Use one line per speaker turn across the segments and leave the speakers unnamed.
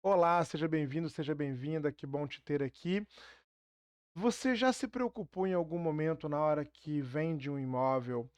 Olá, seja bem-vindo, seja bem-vinda, que bom te ter aqui. Você já se preocupou em algum momento na hora que vende um imóvel,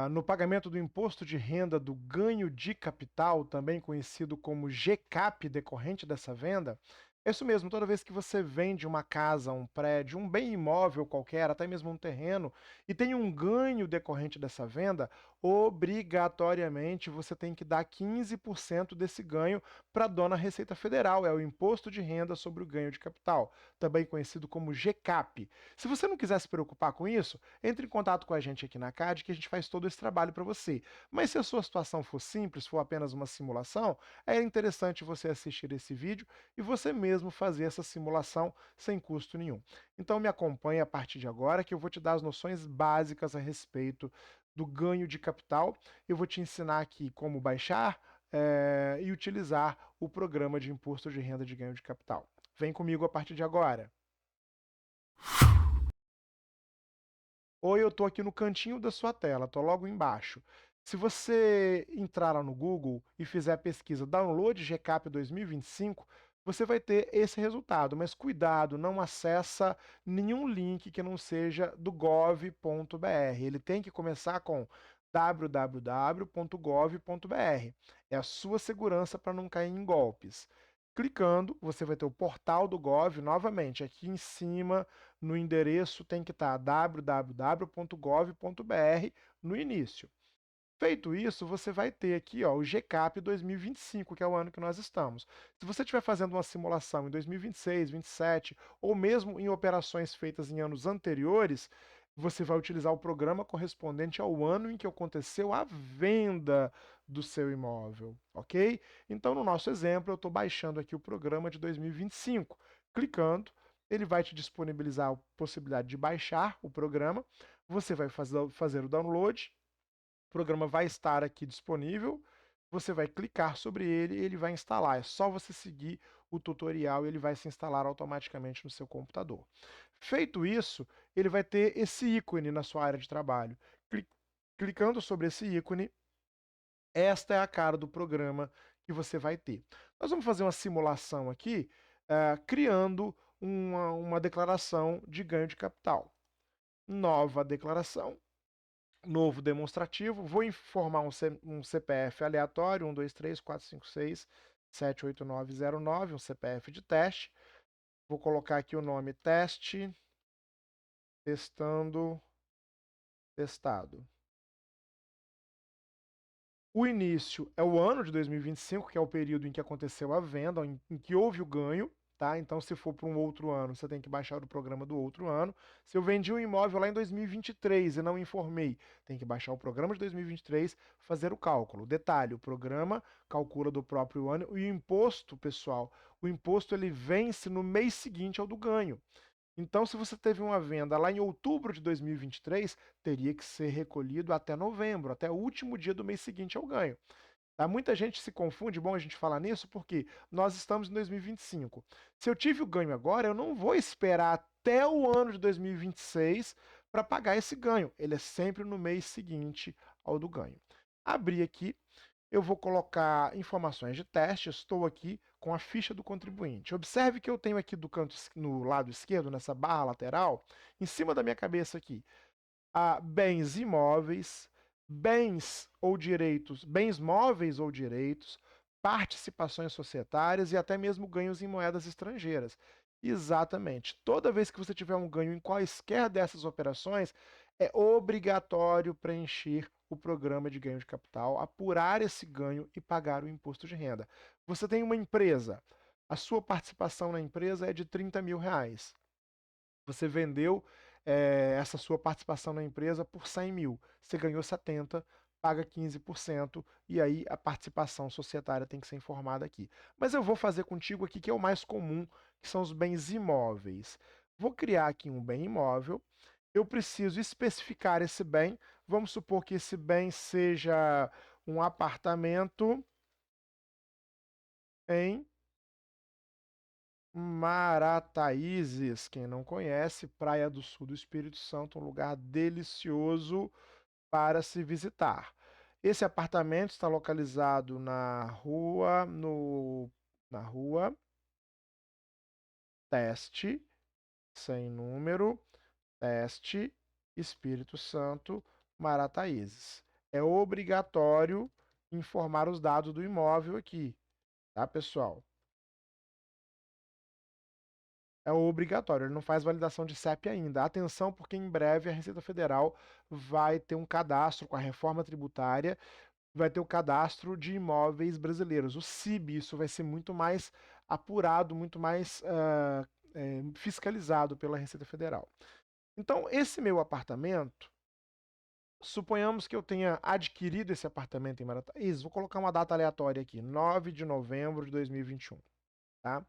no pagamento do imposto de renda do ganho de capital, também conhecido como GCAP, decorrente dessa venda? É isso mesmo, toda vez que você vende uma casa, um prédio, um bem imóvel qualquer, até mesmo um terreno, e tem um ganho decorrente dessa venda, obrigatoriamente você tem que dar 15% desse ganho para a dona Receita Federal, é o Imposto de Renda sobre o Ganho de Capital, também conhecido como GCAP. Se você não quiser se preocupar com isso, entre em contato com a gente aqui na CAD que a gente faz todo esse trabalho para você. Mas se a sua situação for simples, for apenas uma simulação, é interessante você assistir esse vídeo e você mesmo fazer essa simulação sem custo nenhum. Então me acompanhe a partir de agora que eu vou te dar as noções básicas a respeito do ganho de capital. Eu vou te ensinar aqui como baixar e utilizar o programa de imposto de renda de ganho de capital. Vem comigo a partir de agora. Ou eu estou aqui no cantinho da sua tela, estou logo embaixo. Se você entrar lá no Google e fizer a pesquisa Download GCAP 2025, você vai ter esse resultado, mas cuidado, não acessa nenhum link que não seja do gov.br. Ele tem que começar com www.gov.br. É a sua segurança para não cair em golpes. Clicando, você vai ter o portal do Gov, novamente, aqui em cima, no endereço tem que estar www.gov.br no início. Feito isso, você vai ter aqui ó, o GCAP 2025, que é o ano que nós estamos. Se você estiver fazendo uma simulação em 2026, 27, ou mesmo em operações feitas em anos anteriores, você vai utilizar o programa correspondente ao ano em que aconteceu a venda do seu imóvel, ok? Então, no nosso exemplo, eu estou baixando aqui o programa de 2025. Clicando, ele vai te disponibilizar a possibilidade de baixar o programa. Você vai fazer o download, o programa vai estar aqui disponível, você vai clicar sobre ele e ele vai instalar. É só você seguir o tutorial e ele vai se instalar automaticamente no seu computador. Feito isso, ele vai ter esse ícone na sua área de trabalho. Clicando sobre esse ícone, esta é a cara do programa que você vai ter. Nós vamos fazer uma simulação aqui, criando uma declaração de ganho de capital. Nova declaração, novo demonstrativo, vou informar um CPF aleatório, 12345678909, um CPF de teste. Vou colocar aqui o nome teste, testando, testado. O início é o ano de 2025, que é o período em que aconteceu a venda, em que houve o ganho, tá? Então, se for para um outro ano, você tem que baixar o programa do outro ano. Se eu vendi um imóvel lá em 2023 e não informei, tem que baixar o programa de 2023, fazer o cálculo. Detalhe, o programa calcula do próprio ano e o imposto, pessoal, o imposto ele vence no mês seguinte ao do ganho. Então, se você teve uma venda lá em outubro de 2023, teria que ser recolhido até novembro, até o último dia do mês seguinte ao ganho. Tá? Muita gente se confunde, bom a gente falar nisso, porque nós estamos em 2025. Se eu tive o ganho agora, eu não vou esperar até o ano de 2026 para pagar esse ganho. Ele é sempre no mês seguinte ao do ganho. Abri aqui, eu vou colocar informações de teste, estou aqui com a ficha do contribuinte. Observe que eu tenho aqui do canto no lado esquerdo, nessa barra lateral, em cima da minha cabeça aqui, bens imóveis, bens ou direitos, bens móveis ou direitos, participações societárias e até mesmo ganhos em moedas estrangeiras. Exatamente. Toda vez que você tiver um ganho em quaisquer dessas operações, é obrigatório preencher o programa de ganho de capital, apurar esse ganho e pagar o imposto de renda. Você tem uma empresa, a sua participação na empresa é de 30 mil reais. Você vendeu essa sua participação na empresa por 100 mil. Você ganhou 70, paga 15%, e aí a participação societária tem que ser informada aqui. Mas eu vou fazer contigo aqui que é o mais comum, que são os bens imóveis. Vou criar aqui um bem imóvel. Eu preciso especificar esse bem. Vamos supor que esse bem seja um apartamento em Marataízes, quem não conhece, Praia do Sul do Espírito Santo, um lugar delicioso para se visitar. Esse apartamento está localizado na rua, no Na rua Teste, sem número, Teste, Espírito Santo, Marataízes. É obrigatório informar os dados do imóvel aqui, tá, pessoal? É obrigatório, ele não faz validação de CEP ainda. Atenção, porque em breve a Receita Federal vai ter um cadastro com a reforma tributária, vai ter o cadastro de imóveis brasileiros, o CIB. Isso vai ser muito mais apurado, muito mais fiscalizado pela Receita Federal. Então, esse meu apartamento, suponhamos que eu tenha adquirido esse apartamento em Marataízes, vou colocar uma data aleatória aqui, 9 de novembro de 2021, tá?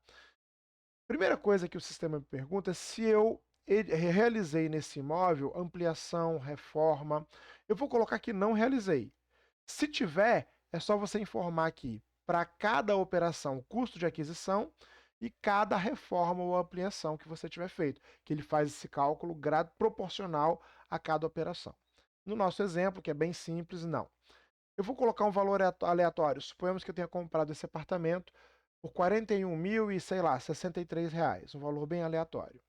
Primeira coisa que o sistema me pergunta é se eu realizei nesse imóvel ampliação, reforma. Eu vou colocar que não realizei. Se tiver, é só você informar aqui para cada operação custo de aquisição e cada reforma ou ampliação que você tiver feito, que ele faz esse cálculo proporcional a cada operação. No nosso exemplo, que é bem simples, não. Eu vou colocar um valor aleatório. Suponhamos que eu tenha comprado esse apartamento por 41 mil e, sei lá, 63 reais, um valor bem aleatório.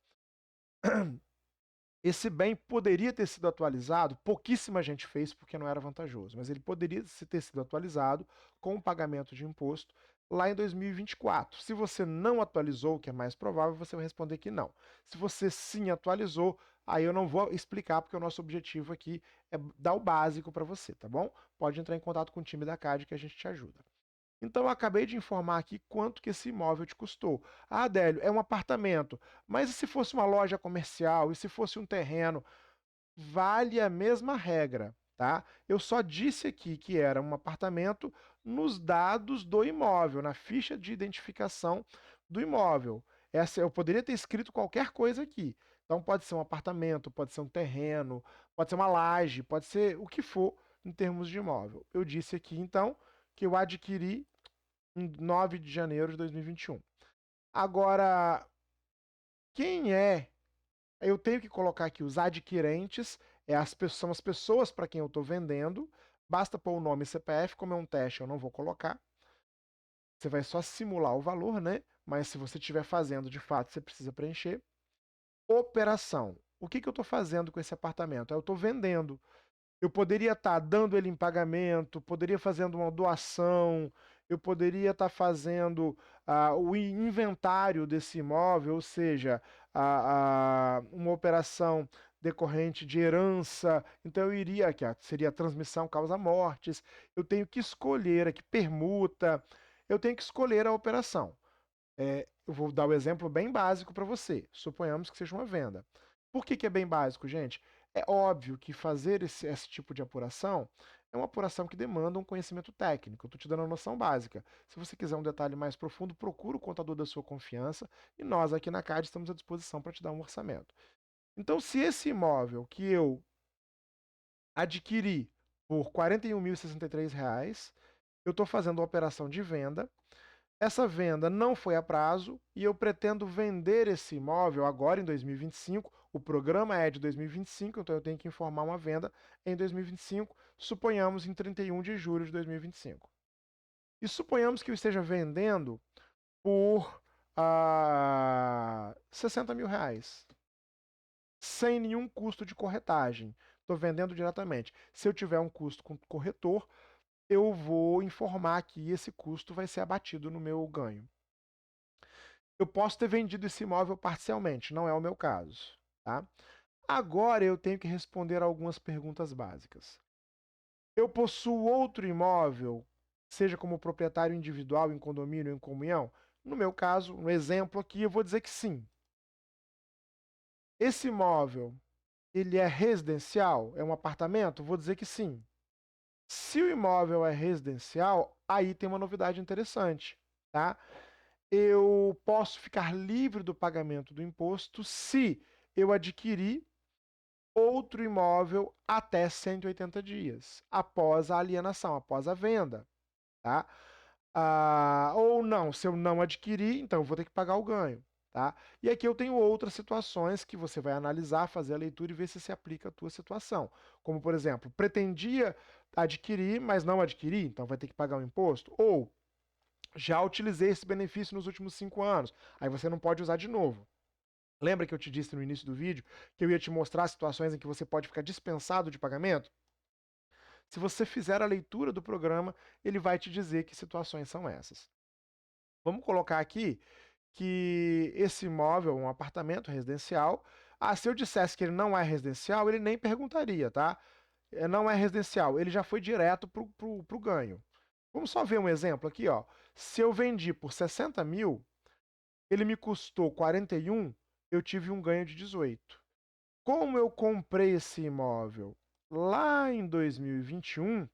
Esse bem poderia ter sido atualizado, pouquíssima gente fez porque não era vantajoso, mas ele poderia ter sido atualizado com o pagamento de imposto lá em 2024. Se você não atualizou, o que é mais provável, você vai responder que não. Se você sim atualizou, aí eu não vou explicar porque o nosso objetivo aqui é dar o básico para você, tá bom? Pode entrar em contato com o time da CAD que a gente te ajuda. Então eu acabei de informar aqui quanto que esse imóvel te custou. Ah, Adélio, é um apartamento, mas e se fosse uma loja comercial, e se fosse um terreno? Vale a mesma regra, tá? Eu só disse aqui que era um apartamento nos dados do imóvel, na ficha de identificação do imóvel. Eu poderia ter escrito qualquer coisa aqui. Então pode ser um apartamento, pode ser um terreno, pode ser uma laje, pode ser o que for em termos de imóvel. Eu disse aqui então que eu adquiri em 9 de janeiro de 2021. Agora, quem é? Eu tenho que colocar aqui os adquirentes, são as pessoas para quem eu estou vendendo. Basta pôr o nome e CPF, como é um teste, eu não vou colocar. Você vai só simular o valor, né? Mas se você estiver fazendo de fato, você precisa preencher. Operação. O que eu estou fazendo com esse apartamento? Eu estou vendendo. Eu poderia estar dando ele em pagamento, poderia fazendo uma doação, eu poderia estar fazendo o inventário desse imóvel, ou seja, uma operação decorrente de herança. Então eu iria aqui, seria transmissão causa mortes. Eu tenho que escolher aqui permuta. Eu tenho que escolher a operação. Eu vou dar o um exemplo bem básico para você. Suponhamos que seja uma venda. Por que é bem básico, gente? É óbvio que fazer esse tipo de apuração é uma apuração que demanda um conhecimento técnico. Eu estou te dando uma noção básica. Se você quiser um detalhe mais profundo, procura o contador da sua confiança e nós aqui na CAD estamos à disposição para te dar um orçamento. Então, se esse imóvel que eu adquiri por R$ 41.063, eu estou fazendo uma operação de venda. Essa venda não foi a prazo e eu pretendo vender esse imóvel agora em 2025. O programa é de 2025, então eu tenho que informar uma venda em 2025, suponhamos em 31 de julho de 2025. E suponhamos que eu esteja vendendo por 60 mil reais, sem nenhum custo de corretagem. Estou vendendo diretamente. Se eu tiver um custo com corretor, eu vou informar que esse custo vai ser abatido no meu ganho. Eu posso ter vendido esse imóvel parcialmente, não é o meu caso, tá? Agora eu tenho que responder algumas perguntas básicas. Eu possuo outro imóvel, seja como proprietário individual, em condomínio ou em comunhão? No meu caso, no exemplo aqui, eu vou dizer que sim. Esse imóvel, ele é residencial? É um apartamento? Vou dizer que sim. Se o imóvel é residencial, aí tem uma novidade interessante, tá? Eu posso ficar livre do pagamento do imposto se eu adquirir outro imóvel até 180 dias, após a alienação, após a venda, tá? Ou não, se eu não adquirir, então eu vou ter que pagar o ganho, tá? E aqui eu tenho outras situações que você vai analisar, fazer a leitura e ver se aplica à tua situação. Como, por exemplo, pretendia adquirir, mas não adquiri, então vai ter que pagar o imposto. Ou já utilizei esse benefício nos últimos 5 anos. Aí você não pode usar de novo. Lembra que eu te disse no início do vídeo que eu ia te mostrar situações em que você pode ficar dispensado de pagamento? Se você fizer a leitura do programa, ele vai te dizer que situações são essas. Vamos colocar aqui que esse imóvel, um apartamento residencial, se eu dissesse que ele não é residencial, ele nem perguntaria, tá? Não é residencial, ele já foi direto pro ganho. Vamos só ver um exemplo aqui, ó. Se eu vendi por 60 mil, ele me custou 41, eu tive um ganho de 18. Como eu comprei esse imóvel lá em 2021,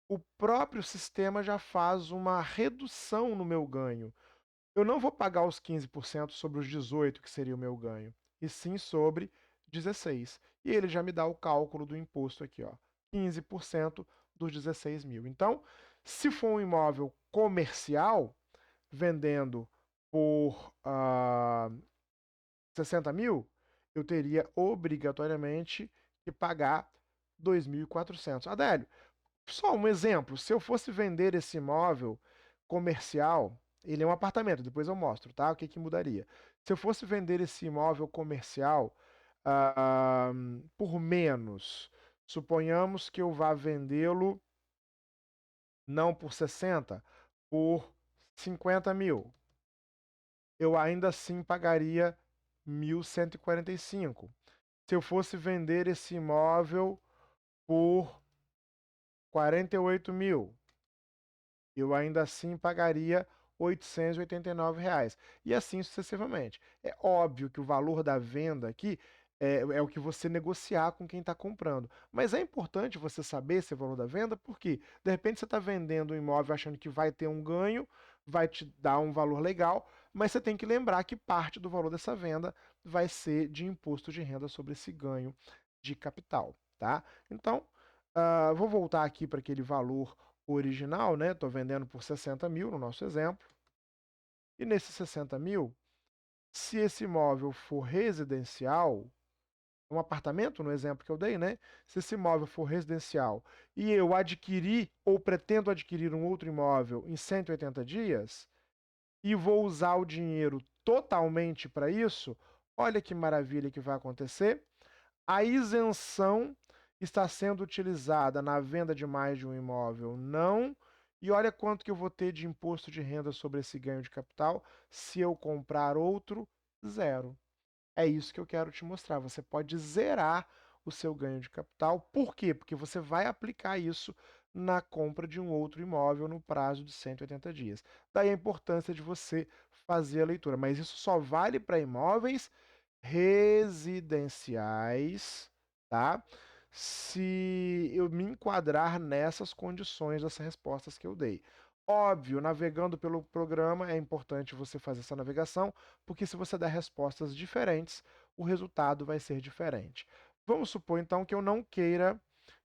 o próprio sistema já faz uma redução no meu ganho. Eu não vou pagar os 15% sobre os 18, que seria o meu ganho, e sim sobre 16. E ele já me dá o cálculo do imposto aqui, ó, 15% dos 16 mil. Então, se for um imóvel comercial, vendendo por 60 mil, eu teria obrigatoriamente que pagar 2.400. Adélio, só um exemplo, se eu fosse vender esse imóvel comercial, ele é um apartamento, depois eu mostro, tá? O que que mudaria? Se eu fosse vender esse imóvel comercial ah, por menos, suponhamos que eu vá vendê-lo não por 60, por 50 mil. Eu ainda assim pagaria 1.145. Se eu fosse vender esse imóvel por 48 mil, eu ainda assim pagaria R$ 889. E assim sucessivamente. É óbvio que o valor da venda aqui é o que você negociar com quem está comprando. Mas é importante você saber esse valor da venda, porque de repente você está vendendo um imóvel achando que vai ter um ganho, vai te dar um valor legal, mas você tem que lembrar que parte do valor dessa venda vai ser de imposto de renda sobre esse ganho de capital, tá? Então, vou voltar aqui para aquele valor original, né? Estou vendendo por 60 mil no nosso exemplo. E nesses 60 mil, se esse imóvel for residencial, um apartamento, no exemplo que eu dei, né? Se esse imóvel for residencial e eu adquirir ou pretendo adquirir um outro imóvel em 180 dias e vou usar o dinheiro totalmente para isso, olha que maravilha que vai acontecer. A isenção está sendo utilizada na venda de mais de um imóvel? Não. E olha quanto que eu vou ter de imposto de renda sobre esse ganho de capital se eu comprar outro, zero. É isso que eu quero te mostrar. Você pode zerar o seu ganho de capital. Por quê? Porque você vai aplicar isso na compra de um outro imóvel no prazo de 180 dias. Daí a importância de você fazer a leitura. Mas isso só vale para imóveis residenciais, tá? Se eu me enquadrar nessas condições dessas respostas que eu dei. Óbvio, navegando pelo programa é importante você fazer essa navegação, porque se você der respostas diferentes, o resultado vai ser diferente. Vamos supor então que eu não queira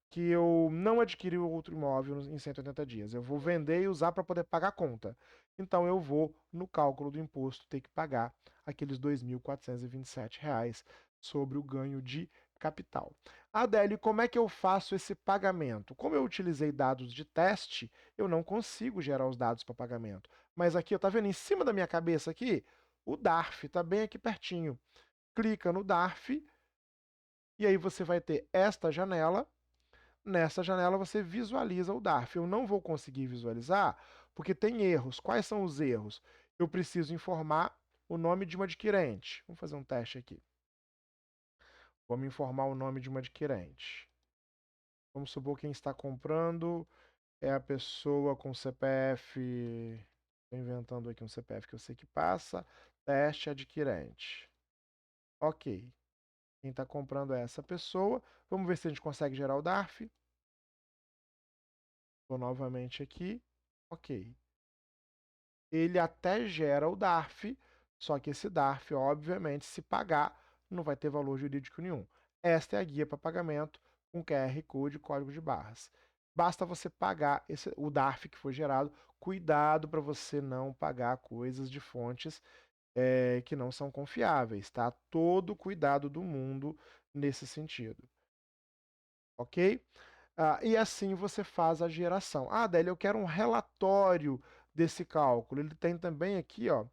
que eu não adquiri outro imóvel em 180 dias. Eu vou vender e usar para poder pagar a conta. Então eu vou, no cálculo do imposto, ter que pagar aqueles R$ 2.427 sobre o ganho de capital. Adélio, como é que eu faço esse pagamento? Como eu utilizei dados de teste, eu não consigo gerar os dados para pagamento. Mas aqui, tá vendo em cima da minha cabeça aqui? O DARF está bem aqui pertinho. Clica no DARF e aí você vai ter esta janela. Nessa janela você visualiza o DARF. Eu não vou conseguir visualizar porque tem erros. Quais são os erros? Eu preciso informar o nome de uma adquirente. Vamos fazer um teste aqui. Vamos informar o nome de uma adquirente. Vamos supor que quem está comprando é a pessoa com CPF. Estou inventando aqui um CPF que eu sei que passa. Teste adquirente. Ok. Quem está comprando é essa pessoa. Vamos ver se a gente consegue gerar o DARF. Vou novamente aqui. Ok. Ele até gera o DARF, só que esse DARF, obviamente, se pagar, não vai ter valor jurídico nenhum. Esta é a guia para pagamento com QR Code e código de barras. Basta você pagar o DARF que foi gerado. Cuidado para você não pagar coisas de fontes que não são confiáveis, tá? Todo cuidado do mundo nesse sentido. Ok? E assim você faz a geração. Adélio, eu quero um relatório desse cálculo? Ele tem também aqui, ó,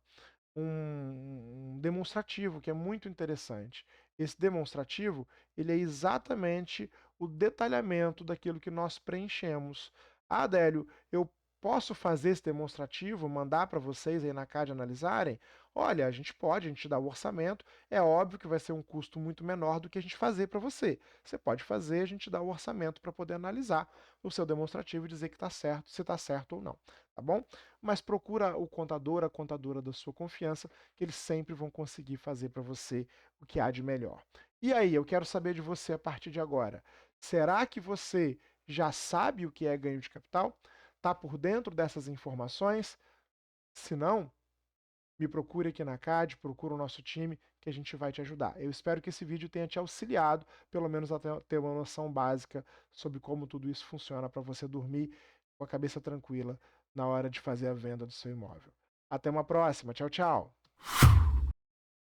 um demonstrativo que é muito interessante. Esse demonstrativo, ele é exatamente o detalhamento daquilo que nós preenchemos. Ah, Adélio, eu posso fazer esse demonstrativo, mandar para vocês aí na CAD analisarem? Olha, a gente pode, a gente dá o orçamento. É óbvio que vai ser um custo muito menor do que a gente fazer para você. Você pode fazer, a gente dá o orçamento para poder analisar o seu demonstrativo e dizer que está certo, se está certo ou não, tá bom? Mas procura o contador, a contadora da sua confiança, que eles sempre vão conseguir fazer para você o que há de melhor. E aí, eu quero saber de você a partir de agora. Será que você já sabe o que é ganho de capital? Está por dentro dessas informações? Se não, me procure aqui na CAD, procura o nosso time, que a gente vai te ajudar. Eu espero que esse vídeo tenha te auxiliado, pelo menos até ter uma noção básica sobre como tudo isso funciona para você dormir com a cabeça tranquila na hora de fazer a venda do seu imóvel. Até uma próxima. Tchau, tchau.